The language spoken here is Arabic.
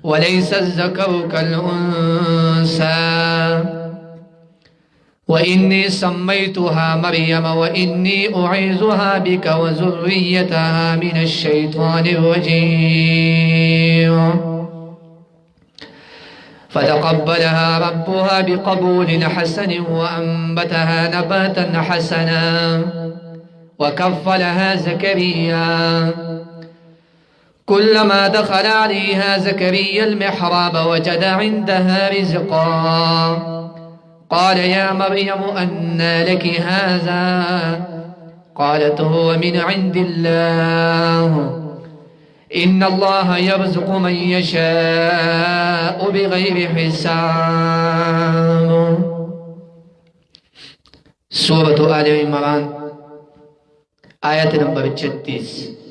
وليس الذكر كالأنثى وإني سميتها مريم وإني أعيذها بك وذريتها من الشيطان الرجيم فتقبلها ربها بقبول حسن وأنبتها نباتا حسنا وكفلها زكريا كلما دخل عليها زكريا المحراب وجد عندها رزقا قال يا مريم أنى لك هذا قالت هو من عند الله إن الله يرزق من يشاء بغير حساب. سورة آل عمران آية نمبر 36.